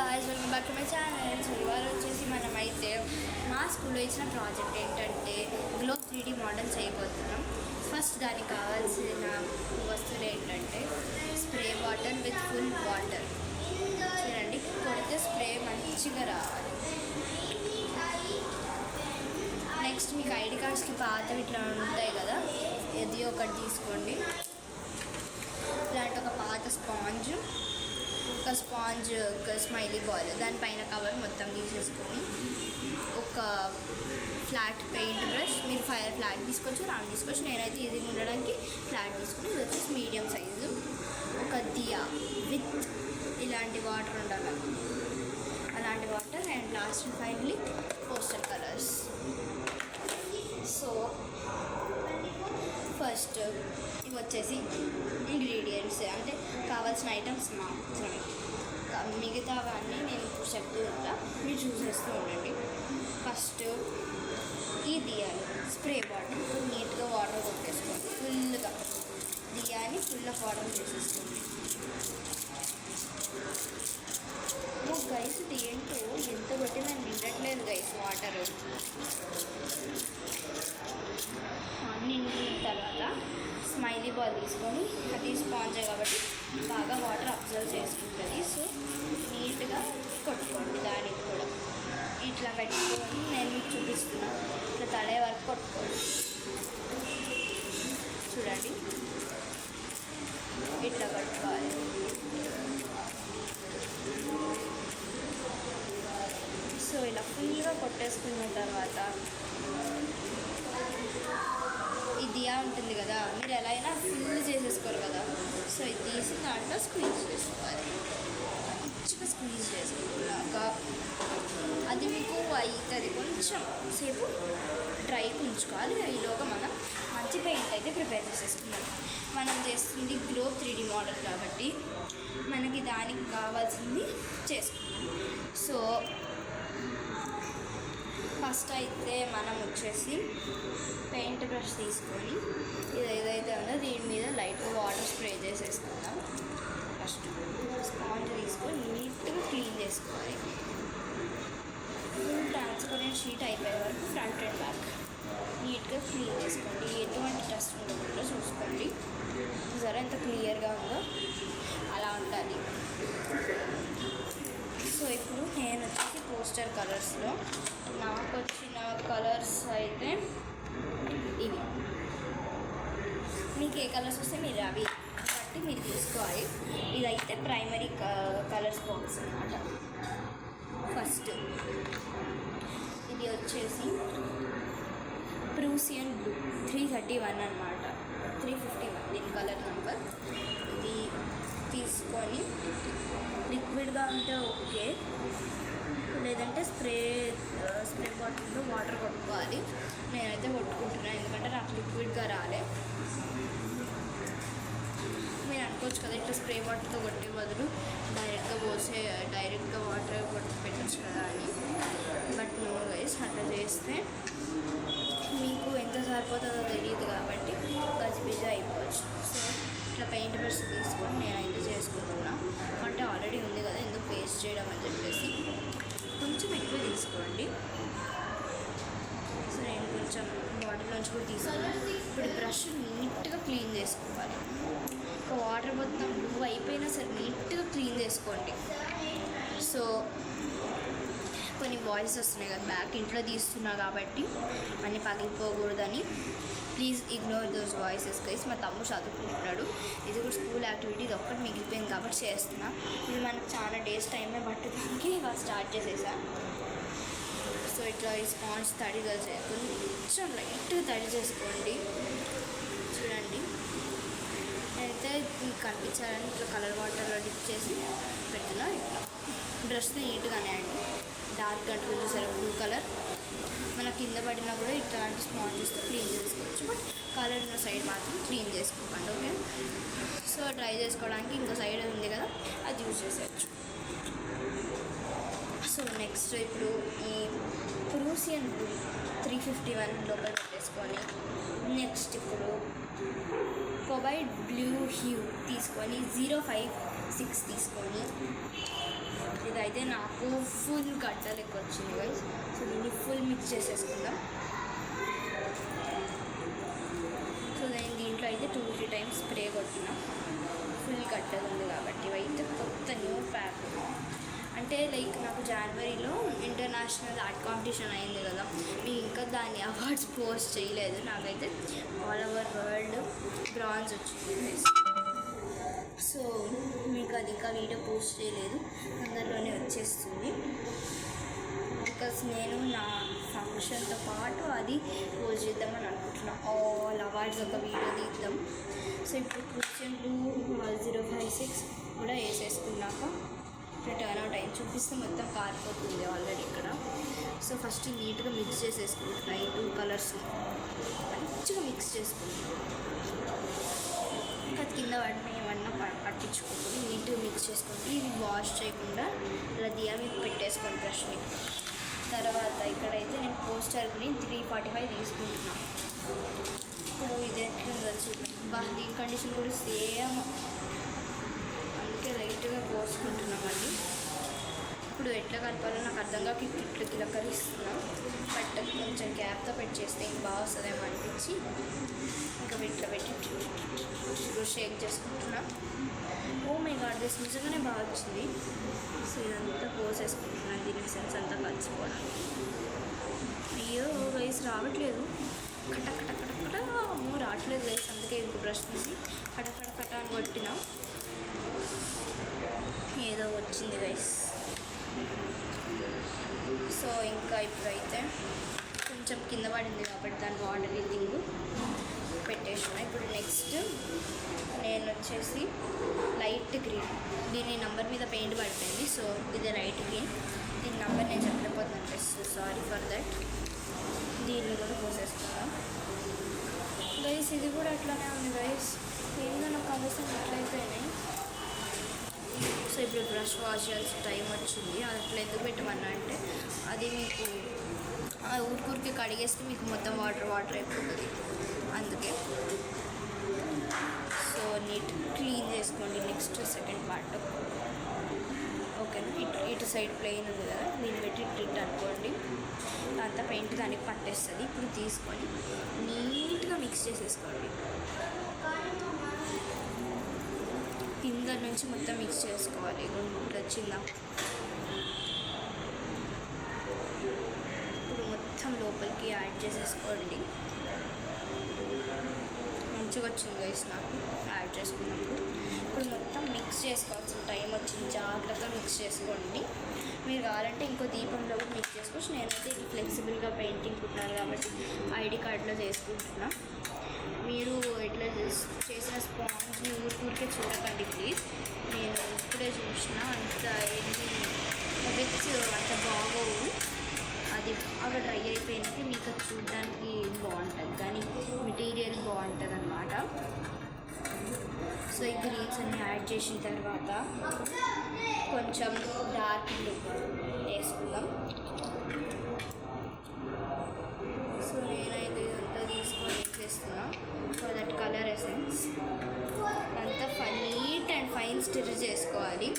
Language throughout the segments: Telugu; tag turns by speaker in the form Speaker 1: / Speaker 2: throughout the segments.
Speaker 1: guys, welcome back to my channel. So ఇవాళ వచ్చేసి మనమైతే మా స్కూల్లో ఇచ్చిన ప్రాజెక్ట్ ఏంటంటే గ్లో 3D మోడల్ చేయబోతున్నాం. ఫస్ట్ దానికి కావాల్సిన వస్తువులు ఏంటంటే spray bottle with full water. చూడండి, కొడితే స్ప్రే మంచిగా రావాలి. నెక్స్ట్ మీకు ఐడి కార్డ్స్కి పాతవి ఇట్లా ఉంటాయి కదా, ఇది ఒకటి తీసుకోండి. ఇలాంటి ఒక పాత స్పాంజ్, ఒక స్పాంజ్, ఒక స్మైలీ బాల్, దానిపైన కవర్ మొత్తం తీసేసుకొని ఒక ఫ్లాట్ పెయింట్ బ్రష్, మీరు ఫ్లాట్ తీసుకోవచ్చు, రౌండ్ తీసుకోవచ్చు. నేనైతే ఇది ఉండడానికి ఫ్లాట్ తీసుకుని, ఇది వచ్చేసి మీడియం సైజు. ఒక దియా విత్ ఇలాంటి వాటర్ ఉండాలి, అలాంటి water. And last and finally poster colours. So first ఇవి వచ్చేసి ఇంగ్రీడియంట్స్, అంటే కావాల్సిన ఐటమ్స్ మాత్రమే. మిగతావన్నీ నేను ఇప్పుడు చెప్తూ ఉంటా, మీరు చూసేస్తూ ఉండండి. ఫస్ట్ ఈ దియాని స్ప్రే బాటిల్ నీట్గా వాటర్ కొట్టేసుకోండి. ఫుల్గా దియాని ఫుల్ ఆఫ్ వాటర్ చేసేసుకోండి. గైస్ ఏంటో ఎంత బట్టి నేను నిండట్లేదు గైస్ వాటర్. నిండిన తర్వాత స్మైలీ బాల్ తీసుకొని, అది స్పాంజ్ కాబట్టి బాగా వాటర్ అబ్జర్వ్ చేసుకుంటుంది. సో నీట్గా కొట్టుకోండి. దానికి కూడా ఇట్లా పెట్టుకొని నేను మీకు చూపిస్తున్నాను, ఇట్లా తడే వరకు కొట్టుకోండి. చూడండి, ఇట్లా కొట్టుకోవాలి. సో ఇలా ఫుల్గా కొట్టేసుకున్న తర్వాత ఈ దియా ఉంటుంది కదా, మీరు ఎలా అయినా ఫుల్ చేసేసుకోరు కదా, సో ఇది తీసి దాంట్లో స్క్వీజ్ చేసుకోవాలి. మంచిగా స్క్వీజ్ చేసుకున్నాక అది మీకు అవుతుంది. కొంచెం సేపు డ్రై ఉంచుకోవాలి. ఈలోగా మనం మంచి పెయింట్ అయితే ప్రిపేర్ చేసేసుకున్నాం. మనం చేస్తుంది గ్లో 3D మోడల్ కాబట్టి మనకి దానికి కావాల్సింది చేసుకున్నాం. సో ఫస్ట్ అయితే మనం వచ్చేసి పెయింట్ బ్రష్ తీసుకొని ఇది ఏదైతే ఉందో దీని మీద లైట్గా వాటర్ స్ప్రే చేసేసుకుందాం. ఫస్ట్ స్పాంజ్ తీసుకొని నీట్గా క్లీన్ చేసుకోవాలి. ఫుల్ ట్రాన్స్పరెంట్ షీట్ అయిపోయే వరకు ఫ్రంట్ అండ్ బ్యాక్ నీట్గా క్లీన్ చేసుకోండి. ఎటువంటి డస్ట్ ఉండకుండా చూసుకోండి. జర ఎంత క్లియర్గా ఉందో అలా ఉంటుంది. సో ఇప్పుడు నేను వచ్చేసి పోస్టర్ కలర్స్లో నాకు వచ్చిన కలర్స్ అయితే ఇవి. మీకు ఏ కలర్స్ వస్తే మీరు అవి బట్టి మీరు తీసుకోవాలి. ఇదైతే ప్రైమరీ కలర్స్ బాక్స్ అన్నమాట. ఫస్ట్ ఇది వచ్చేసి ప్రూసియన్ బ్లూ 331 అన్నమాట, 351 దీని కలర్ నెంబర్. ఇది తీసుకొని లిక్విడ్గా ఉంటే ఓకే, లేదంటే స్ప్రే బాటిల్తో వాటర్ కొట్టుకోవాలి. నేనైతే కొట్టుకుంటున్నాను, ఎందుకంటే నాకు లిక్విడ్గా రాలే. మీరు అనుకోవచ్చు కదా ఇట్లా స్ప్రే బాటిల్తో కొట్టే బదులు డైరెక్ట్గా వాటర్ కొట్టి పెట్టచ్చు కదా అని. బట్ నో గైస్, అట్లా చేస్తే మీకు ఎంత సరిపోతుందో తెలియదు కాబట్టి గజిబిజి అయిపోవచ్చు. సో ఇట్లా పెయింట్ బ్రష్ తీసుకొని నేనైతే చేసుకుంటున్నా, అంటే ఆల్రెడీ ఉంది కదా ఎందుకు పేస్ట్ చేయడం అని చెప్పేసి కొంచెం ఎక్కువ తీసుకోండి. సో నేను కొంచెం బాటిల్లోంచి కూడా తీసుకున్నాను. ఇప్పుడు బ్రష్ నీట్గా క్లీన్ చేసుకోవాలి. ఒక వాటర్ మొత్తం బ్లూ అయిపోయినా సరే నీట్గా క్లీన్ చేసుకోండి. సో కొన్ని వాయిస్ వస్తున్నాయి కదా, బ్యాక్ ఇంట్లో తీస్తున్నా కాబట్టి అన్నీ పగిలిపోకూడదని please ignore those voices guys. మా తమ్ముడు చదువుకుంటున్నాడు, ఇది కూడా స్కూల్ యాక్టివిటీ, ఇది ఒక్కటి మిగిలిపోయింది కాబట్టి చేస్తున్నా. ఇది మనకు చాలా డేస్ టైమే పట్టడానికి ఇవాళ స్టార్ట్ చేసేసా. సో ఇట్లా ఈ స్పాంజ్ తడిగా కొంచెం లైట్గా తడి చేసుకోండి. చూడండి, నేనైతే మీకు కనిపించాలని ఇట్లా కలర్ వాటర్లో డిప్ చేసి పెట్టినా. ఇట్లా బ్రష్ని నీట్గానే అండి, డార్క్ అంటే చూసారా బ్లూ కలర్, మన కింద పడినా కూడా ఇట్లాంటి స్పాంజెస్తో క్లీన్ చేసుకోవచ్చు. బట్ కలర్ ఉన్న సైడ్ మాత్రం క్లీన్ చేసుకోకండి, ఓకే. సో డ్రై చేసుకోవడానికి ఇంకో సైడ్ ఉంది కదా, అది యూజ్ చేసేయచ్చు. సో నెక్స్ట్ ఇప్పుడు ఈ ప్రూసియన్ బ్లూ 351 లోపల పెట్టేసుకొని, నెక్స్ట్ ఇప్పుడు కోబైట్ బ్లూ హ్యూ తీసుకొని 056 తీసుకొని ఇదైతే అయితే నాకు ఫుల్ గడ్డలు ఎక్కువ వచ్చింది గైస్. సో దీన్ని ఫుల్ మిక్స్ చేసేసుకుందాం. సో నేను దీంట్లో అయితే 2-3 టైమ్స్ స్ప్రే కొట్టిన. ఫుల్ గడ్డలు ఉంది కాబట్టి అయితే కొత్త న్యూ ప్యాక్. అంటే లైక్ నాకు జనవరిలో ఇంటర్నేషనల్ ఆర్ట్ కాంపిటీషన్ అయింది కదా, నేను ఇంకా దాని అవార్డ్స్ పోస్ట్ చేయలేదు. నాకైతే ఆల్ ఓవర్ వరల్డ్ బ్రాంజ్ వచ్చింది. సో మీకు అది ఇంకా వీడియో పోస్ట్ చేయలేదు, తొందరలోనే వచ్చేస్తుంది. బికాస్ నేను నా ఫంక్షన్తో పాటు అది పోస్ట్ చేద్దామని అనుకుంటున్నాను. ఆల్ అవార్డ్స్ ఒక వీడియో తీద్దాం. సో ఇప్పుడు క్రిస్టియన్ 2056 కూడా వేసేసుకున్నాక టర్న్ అవుట్ అయ్యి చూపిస్తే మొత్తం కారిపోతుంది ఆల్రెడీ ఇక్కడ. సో ఫస్ట్ నీట్గా మిక్స్ చేసేసుకుంటున్నాయి 2 కలర్స్ మంచిగా మిక్స్ చేసుకుంటున్నాను. ఇంకా కింద వాటిని ఏమన్నా పట్టించుకోకుండా నీట్గా మిక్స్ చేసుకోండి. ఇది వాష్ చేయకుండా ఇలా దియా మీద పెట్టేసుకోండి బ్రష్ని. తర్వాత ఇక్కడైతే నేను పోస్టర్ని 345 తీసుకుంటున్నాను. ఇప్పుడు ఇది ఎట్లా చూద్దాం. దీని కండిషన్ కూడా సేమ్, అందుకే లైట్గా పోసుకుంటున్నామండి. ఇప్పుడు ఎట్లా కలపాలో నాకు అర్థం కాక ఇట్లా కిలకరిస్తున్నాం. బట్ కొంచెం గ్యాప్తో పెట్టి చేస్తే ఇంక బాగా వస్తుందేమో అనిపించి ఇంకా ఇట్లా పెట్టి షేక్ చేసుకుంటున్నాం. ఓ మై గాడ్, దిస్ నిజంగానే బాగా వచ్చింది. సో ఇదంతా పోసేసుకుంటున్నాను, దీని సెన్స్ అంతా కలిసిపోవడానికి. అయ్యో గైస్ రావట్లేదు, కట కట కట కట రావట్లేదు గైస్. అందుకే ఇంకో బ్రష్ తీసి కట కట కట అని కొట్టినా ఏదో వచ్చింది గైస్. సో ఇంకా ఇప్పుడైతే కొంచెం కింద పడింది కాబట్టి దాని వాటర్ రీతింగ్ పెట్టేసిన. ఇప్పుడు నెక్స్ట్ నేను వచ్చేసి లైట్ గ్రీన్, దీని నెంబర్ మీద పెయింట్ పడిపోయింది. సో ఇది లైట్ గ్రీన్, దీని నెంబర్ నేను చెప్పలేకపోతున్నాను, సారీ ఫర్ దట్. దీన్ని కూడా పోసేసుకున్నాం గైస్. ఇది కూడా అట్లానే ఉంది గైస్, ఏందో నాకు అవసరం ఎట్లయిపోయినాయి. సో ఇప్పుడు బ్రష్ వాష్ చేయాల్సిన టైం వచ్చింది. అది అట్లా ఎందుకు పెట్టమన్నా అంటే అది మీకు ఊరికి కడిగేస్తే మీకు మొత్తం వాటర్ అయిపోతుంది, అందుకే. సో నీట్ క్లీన్ చేసుకోండి. నెక్స్ట్ సెకండ్ పార్ట్ ఓకేనా. ఇటు సైడ్ ప్లెయిన్ ఉంది కదా, దీన్ని పెట్టి ఇటు అనుకోండి, అంతా పెయింట్ దానికి పట్టేస్తుంది. ఇప్పుడు తీసుకొని నీట్గా మిక్స్ చేసేసుకోండి. కింద నుంచి మొత్తం మిక్స్ చేసుకోవాలి. ఇట్లా వచ్చిందా, ఇప్పుడు మొత్తం లోపలికి యాడ్ చేసేసుకోండి. మంచిగా వచ్చింది గైస్ నాకు యాడ్ చేసుకున్నప్పుడు. ఇప్పుడు మొత్తం మిక్స్ చేసుకోవాల్సిన టైం వచ్చింది, జాగ్రత్తగా మిక్స్ చేసుకోండి. మీరు కావాలంటే ఇంకో దీపంలో కూడా మిక్స్ చేసుకోవచ్చు. నేనైతే ఇది ఫ్లెక్సిబుల్గా పెయింటింగ్ కుట్టినాను కాబట్టి ఐడి కార్డులో చేసుకుంటున్నా. మీరు ఇట్లా చేసిన స్పాంజ్ని ఊరికే చూడకండి ప్లీజ్. నేను ఇప్పుడే చూసిన, అంత ఏంటి విత్ అంత బాగోవు. అది బాగా డ్రై అయిపోయినాక మీకు చూడడానికి బాగుంటుంది, కానీ మెటీరియల్ బాగుంటుంది అన్నమాట. సో ఈ గ్రీన్స్ అన్ని యాడ్ చేసిన తర్వాత కొంచెం డార్క్ బ్లూ వేసుకుందాం. సో నేనైతే ఇదంతా తీసుకొని వేసేస్తున్నా ఫర్ దట్ కలర్ ఎసెన్స్. అంతా నీట్ అండ్ ఫైన్ స్టిర్ చేసుకోవాలి,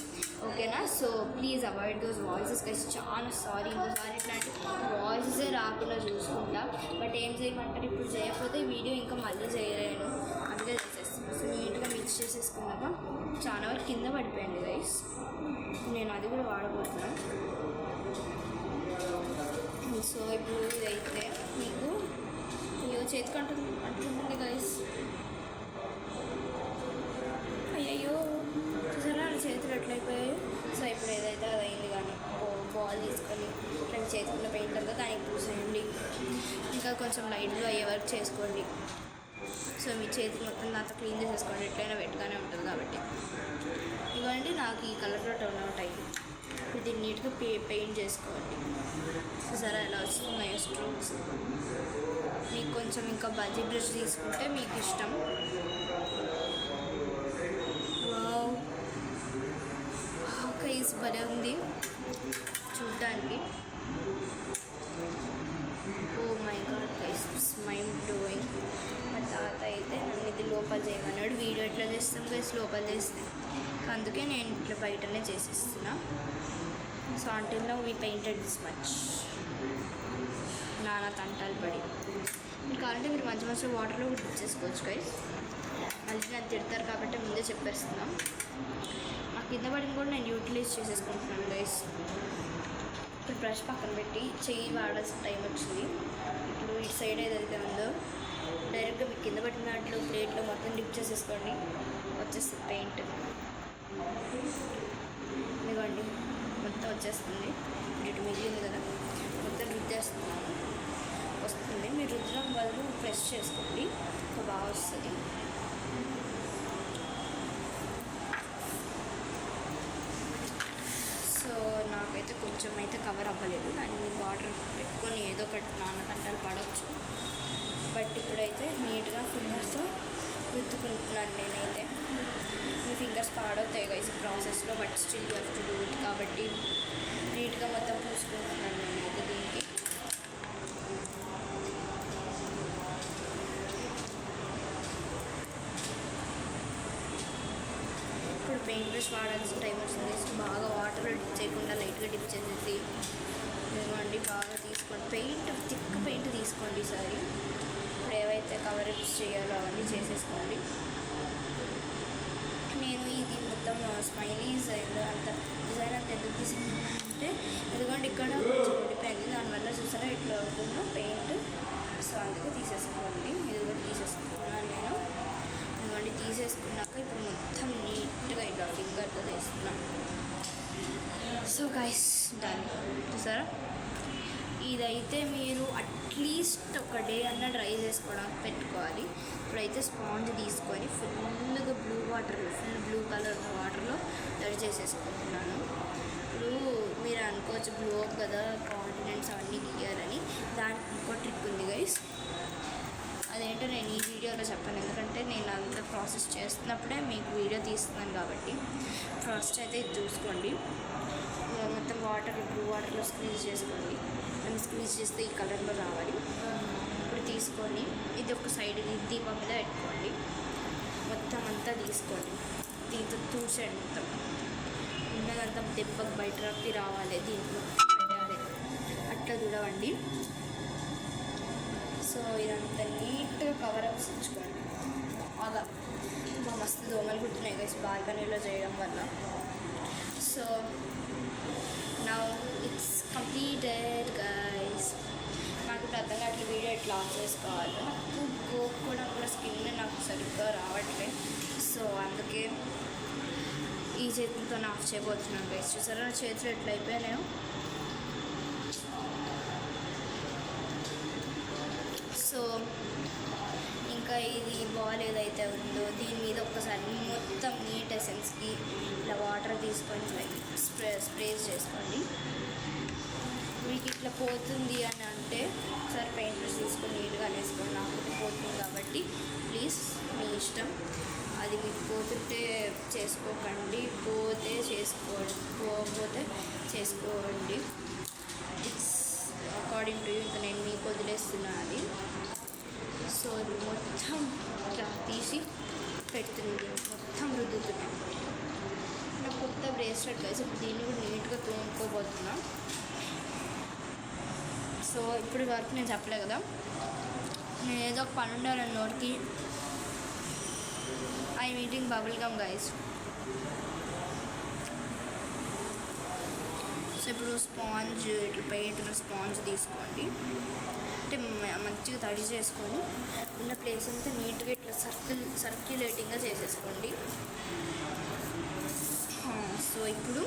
Speaker 1: ఓకేనా. So please avoid those voices guys. చాలా సారీ, ఇంకోసారి ఇట్లాంటి వాయిసెసే రాకుండా చూసుకుంటా. బట్ ఏం చేయమంటారు, ఇప్పుడు చేయకపోతే వీడియో ఇంకా మళ్ళీ చేయలేను, అందుకే చేసేస్తాను. సో నీట్గా మిక్స్ చేసేసుకున్నాక చాలా వరకు కింద పడిపోయింది గైస్. నేను అది కూడా వాడబోతున్నాను. సో ఇప్పుడు ఇదైతే మీకు చేతికి అంటుంది గైస్. అయ్యయ్యో చూసారా చేతులు ఎట్లయిపోయాయి. సో ఇప్పుడు ఏదైతే అది అయింది, కానీ బాల్ తీసుకొని ఇట్లా చేతుకున్న పెయింట్ అంతా దానికి పూసేయండి. ఇంకా కొంచెం లైట్గా అయ్యే వరకు చేసుకోండి. సో మీ చేతికి మొత్తం దాంతో క్లీన్ చేసేసుకోండి, ఎట్లయినా వెట్గానే ఉంటుంది కాబట్టి. ఇవ్వండి నాకు ఈ కలర్లో టర్న్ అవుట్ అయ్యి ఇది నీట్గా పెయింట్ చేసుకోండి. సరే ఎలా వస్తున్నాయో స్ట్రోక్స్. మీకు కొంచెం ఇంకా బజ్జీ బ్రష్ తీసుకుంటే మీకు ఇష్టం. ఓకే ఈజ్ భలే ఉంది చూడ్డానికి. Oh my God guys, mind blowing. మా తాత అయితే నన్ను ఇది లోపల చేయమన్నాడు. వీడియో ఎట్లా చేస్తాం గైస్ లోపల చేస్తే, అందుకే నేను ఇట్లా బయటనే చేసేస్తున్నా. So until now we painted this much. నానా తంటాలు పడి మీరు కావాలంటే మీరు మంచి మంచి వాటర్లో డిప్ చేసుకోవచ్చు గైస్. మళ్ళీ నాకు తిడతారు కాబట్టి ముందే చెప్పేస్తున్నాం. ఆ కింద పడింది కూడా నేను యూటిలైజ్ చేసేసుకుంటున్నాను గైస్. ఇప్పుడు బ్రష్ పక్కన పెట్టి చెయ్యి వాడాల్సిన టైం వచ్చింది. ఇప్పుడు ఇటు సైడ్ ఏదైతే ఉందో డైరెక్ట్గా మీకు కింద పట్టిన దాంట్లో ప్లేట్లో మొత్తం డిప్ చేసేసుకోండి, వచ్చేస్తుంది పెయింట్. ఇదిగోండి మొత్తం వచ్చేస్తుంది. ఇటు మిగిలింది కదా మొత్తం రుద్దేస్తున్నాను, వస్తుంది. మీరు రుద్దడం బదులు ప్రెస్ చేసుకోండి, బాగా వస్తుంది. సో నాకైతే కొంచెం అయితే కవర్ అవ్వలేదు, దాన్ని వాటర్ పెట్టుకొని ఏదో ఒకటి నానకంటాలు పడవచ్చు. బట్ ఇప్పుడైతే నీట్గా ఫింగర్స్తో రుద్దుకుంటున్నాను నేనైతే. మీ ఫింగర్స్ పాడవుతాయి గైస్ ప్రాసెస్లో, but still you have to do it. కాబట్టి నీట్గా మొత్తం పూసుకుంటున్నాను నేనైతే దీనికి. ఇప్పుడు పెయింట్ బ్రష్ వాడాల్సిన టైం వచ్చింది. సో బాగా వాటర్లో డిప్ చేయకుండా లైట్గా డిప్ చేసేసి ఇవ్వండి, బాగా తీసుకోండి. పెయింట్ థిక్ పెయింట్ తీసుకోండి ఈసారి. ఇప్పుడు ఏవైతే కవరేజ్ చేయాలో అవన్నీ చేసేసుకోండి. నేను ఇది మొత్తం స్మైలీస్ అంత డిజైన్ అంత ఎందుకు తీసుకుంటే ఎందుకంటే ఇక్కడ కొంచెం ఉండిపోయింది, దానివల్ల చూసారా ఇట్లా అవుతుందో పెయింట్. సో అందుకే తీసేసుకోండి. ఇది కూడా తీసేసుకున్నాను నేను. ఎందుకంటే తీసేసుకున్నాక ఇప్పుడు మొత్తం నీట్గా ఇట్లా ఫింగర్తో వేస్తున్నాను. So guys done. చూసారా ఇదైతే మీరు అట్లీస్ట్ ఒక డే అన్న డ్రై చేసుకోవడానికి పెట్టుకోవాలి. ఇప్పుడైతే స్పాంజ్ తీసుకొని ఫుల్గా ఫుల్ బ్లూ కలర్ వాటర్లో డ్రై చేసేసుకుంటున్నాను. ఇప్పుడు మీరు అనుకోవచ్చు బ్లూ అప్ కదా కాంటినెంట్స్ అవన్నీ గీయాలని, దానికి ఇంకో ట్రిక్ ఉంది గైస్. అదేంటో నేను ఈ వీడియోలో చెప్పాను, ఎందుకంటే నేను అంత ప్రాసెస్ చేస్తున్నప్పుడే మీకు వీడియో తీస్తున్నాను కాబట్టి. ఫస్ట్ అయితే ఇది చూసుకోండి, మొత్తం బ్లూ వాటర్లో స్క్వీజ్ చేసుకోండి. దాన్ని స్క్వీజ్ చేస్తే ఈ కలర్లో రావాలి. ఇప్పుడు తీసుకొని ఇది ఒక సైడ్ దీపం మీద పెట్టుకోండి. మొత్తం అంతా తీసుకోండి, దీంతో చూసేయండి. మొత్తం ఉన్నదంతా దెబ్బకు బయటకి రావాలి, దీంట్లో పెట్టాలి. అట్లా చూడవండి. సో ఇదంతా నీట్గా కవరప్స్ ఇచ్చుకోండి. బాగా మస్తు దోమలు కుట్టినాయి గైస్ బాల్కనీలో చేయడం వల్ల. So now it's completed guys. నాకు ఇప్పుడు అర్థం కావట్లేదు వీడియో ఎట్లా ఆఫ్ చేసుకోవాలి. నాకు గోక్కోవడం కూడా స్కిన్ నాకు సరిగ్గా రావట్లేదు. సో అందుకే ఈ చేతులతో ఆఫ్ చేయబోతున్నాను గైస్. చూసారా చేతులు ఎట్లా అయిపోయాయో. సో ఇంకా ఇది బాల్ ఏదైతే ఉందో దీని మీద ఒక్కసారి మొత్తం నీట్ ఎసెన్స్కి ఇలా వాటర్ తీసుకొని స్ప్రేస్ చేసుకోండి. మీకు ఇట్లా పోతుంది అని అంటే ఒకసారి పెయింట్ బ్రష్ తీసుకొని నీట్గా వేసుకోండి. నాకు పోతుంది కాబట్టి ప్లీజ్ మీ ఇష్టం. అది మీకు పోతుంటే చేసుకోకండి, పోతే పోకపోతే చేసుకోండి. It's according to you. ఇంకా నేను మీకు వదిలేస్తున్నాను అది. సో ఇది మొత్తం ఇట్లా తీసి పెడుతుంది, మొత్తం రుద్దుతున్నాను. నా కొత్త బ్రేస్లెట్ కలిసి ఇప్పుడు దీన్ని కూడా నీట్గా తోముకోబోతున్నా. సో ఇప్పుడు వరకు నేను చెప్పలే కదా, నేను ఏదో ఒక పని ఉండాలని నోటికి. I meeting bubble gum guys. So ఇప్పుడు స్పాంజ్ ఇట్లా పెయింట్ స్పాంజ్ తీసుకోండి. అంటే మంచిగా తడి చేసుకొని ఉన్న ప్లేస్ అంతా నీట్గా ఇట్లా సర్క్యులేటింగ్గా చేసేసుకోండి. సో ఇప్పుడు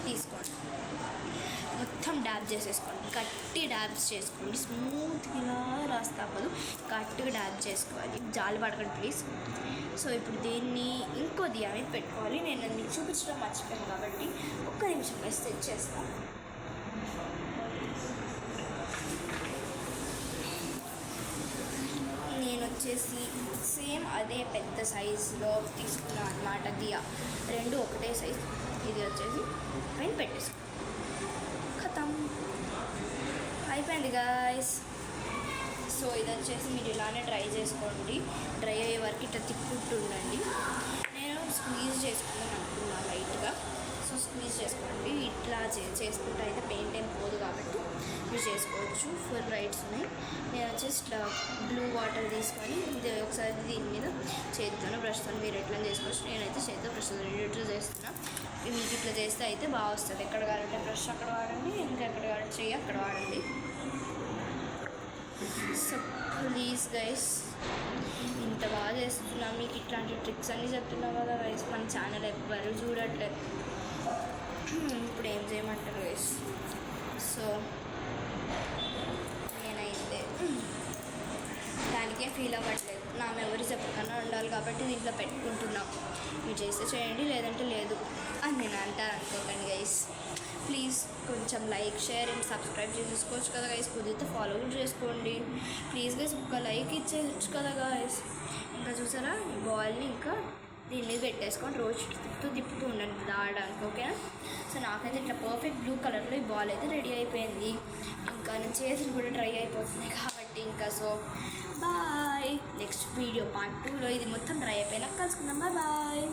Speaker 1: తీసుకోండి, మొత్తం డ్యాబ్ చేసేసుకోండి. గట్టి డ్యాబ్స్ చేసుకోండి, స్మూత్గా రాస్తా అవ్వదు, గట్టిగా డ్యాబ్ చేసుకోవాలి. జాలి పడకండి ప్లీజ్. సో ఇప్పుడు దీన్ని ఇంకో దియా మీద పెట్టుకోవాలి. నేను మీకు చూపించడం మర్చిపోయాను కాబట్టి ఒక్క నిమిషం వేసి తెచ్చేస్తాను. నేను వచ్చేసి సేమ్ అదే పెద్ద సైజులో తీసుకున్నాను అన్నమాట దియా. రెండు ఒకటే సైజ్. ఇది వచ్చేసి పైన పెట్టేసుకో, ఖతం అయిపోయింది గాయస్. సో ఇది వచ్చేసి మీరు ఇలానే డ్రై చేసుకోండి. డ్రై అయ్యే వరకు ఇట్లా తిప్పుకుంటూ ఉండండి. నేను స్క్వీజ్ చేసుకుందాం అనుకున్నాను లైట్గా. సో స్క్వీజ్ చేసుకోండి. ఈ ఇలా చేసుకుంటే అయితే పెయింట్ ఏం పోదు కాబట్టి మీరు చేసుకోవచ్చు. 4 బ్రైట్స్ ఉన్నాయి. నేను వచ్చేసి ఇట్లా బ్లూ వాటర్ తీసుకొని ఇది ఒకసారి దీని మీద చేతితోనే బ్రష్తో మీరు ఎట్లా చేసుకోవచ్చు. నేనైతే చేతితో బ్రష్తో ఇట్లా చేస్తున్నా. మీకు ఇట్లా చేస్తే అయితే బాగా వస్తుంది. ఎక్కడ కావాలంటే బ్రష్ అక్కడ వాడండి, ఇంకా ఎక్కడ కావాలంటే చెయ్యి అక్కడ వాడండి. సో ప్లీజ్ గైస్, ఇంత బాగా చేస్తున్నా, మీకు ఇట్లాంటి ట్రిక్స్ అన్నీ చెప్తున్నాం కదా గైస్. మన ఛానల్ ఎవ్వరు చూడట్లేదు. ఇప్పుడు ఏం చేయమంటారు గైస్? సో నేనైతే దానికే ఫీల్ అవ్వట్లేదు. నా మెమరీ చెప్పకుండా ఉండాలి కాబట్టి దీంట్లో పెట్టుకుంటున్నాం. మీరు చేస్తే చేయండి, లేదంటే లేదు అని నేను అంటాను అనుకోకండి గైస్. ప్లీజ్ కొంచెం లైక్, షేర్ అండ్ సబ్స్క్రైబ్ చేసుకోవచ్చు కదా గైస్. కుదిరితే ఫాలో కూడా చేసుకోండి ప్లీజ్ గైస్. ఒక లైక్ ఇచ్చేయచ్చు కదా గైస్. ఇంకా చూసారా, ఈ బాల్ని ఇంకా దీని మీద పెట్టేసుకొని రోజు తిప్పుతూ ఉండండి ఆడడానికి, ఓకేనా? సో నాకైతే ఇట్లా పర్ఫెక్ట్ బ్లూ కలర్లో ఈ బాల్ అయితే రెడీ అయిపోయింది. ఇంకా నేను చేతులు కూడా డ్రై అయిపోతుంది కాబట్టి ఇంకా so bye. Next video part 2లో ఇది మొత్తం డ్రై అయిపోయినా కలుసుకుందాం. బాయ్.